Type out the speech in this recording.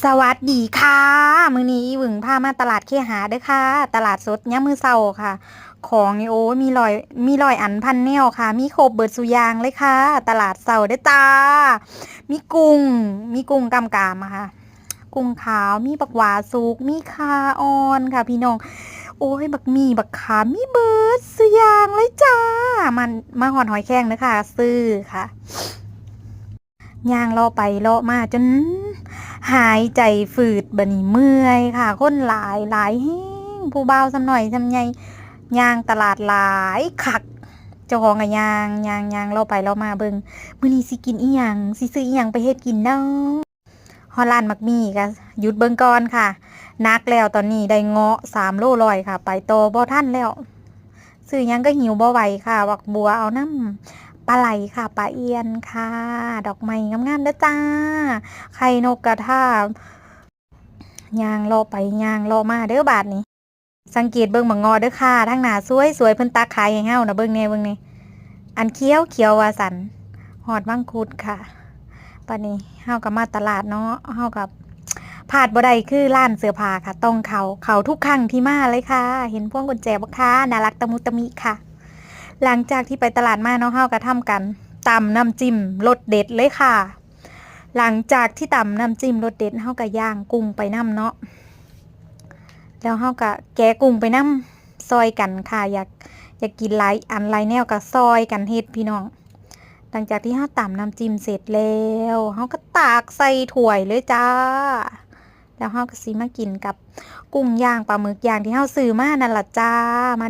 สวัสดีค่ะมื้อนี้อีหวึงพามาตลาดเคหะเด้อค่ะตลาดสดยามมื้อเช้าค่ะของนี่โอ้ยมีร้อยอันพันแนวค่ะมีครบเบิดซุอย่างเลยค่ะตลาดเช้าเด้อจ้ามีกุ้งมีกุ้งกำกามอะค่ะกุ้งขาวมีบักหวาสุกมีข่าอ่อนค่ะพี่น้องโอ้ยบักหมี่บักขามมีเบิดซุอย่างเลยจ้ามันมาฮอดหอยแครงเด้อค่ะซื้อค่ะ ย่างเลาะไปเลาะมาจนหายใจฝืดบัดนี้เมื่อยค่ะคนหลายหลายแฮงผู้บ่าวซำหน่อยซำใหญ่ย่างตลาดหลายคักเจ้าของก็ย่างเลาะไปเลาะมาเบิ่งมื้อนี้สิกินอิหยังสิซื้ออิหยังไปเฮ็ดกินเนาะฮอดร้านมักมี่ก็หยุดเบิ่งก่อนค่ะหนักแล้วตอนนี้ได้เงาะ3โล100ค่ะไปต่อบ่ทันแล้วซื้อหยังก็หิวบ่ไหวค่ะบักบัวเอานำ ปลาไหลค่ะปลาเอียนค่ะดอกไม้งามๆเด้อจ้าไข่นกกระทาย่างเลาะไปย่างเลาะมาเด้อบาดนี้สังเกตเบิ่งบักงอเด้อค่ะทางหน้าสวยๆเพิ่นตักขายให้เฮานะเบิ่งแหน่อันเขียวว่าซั่นฮอดมังคุดค่ะบัดนี้เฮาก็มาตลาดเนาะเฮาก็พลาดบ่ได้คือร้านเสื้อผ้าค่ะต้องเข้าทุกครั้งที่มาเลยค่ะเห็นพวงกุญแจบ่คะน่ารักตะมุตะมิค่ะ หลังจากที่ไปตลาดมาเนาะเฮาก็ทำกันตำน้ำจิ้มรสเด็ดเลยค่ะหลังจากที่ตำน้ำจิ้มรสเด็ดเฮาก็ย่างกุ้งไปนำเนาะแล้วเฮาก็แกะกุ้งไปนำซอยกันค่ะอยากกินหลายอันหลายแนวก็ซอยกันเฮ็ดพี่น้องหลังจากที่เฮาตำน้ำจิ้มเสร็จแล้วเฮาก็ตากใส่ถ้วยเลยจ้าแล้วเฮาก็สิมากินกับกุ้งย่างปลาหมึกย่างที่เฮาซื้อมานั่นล่ะจ้ามา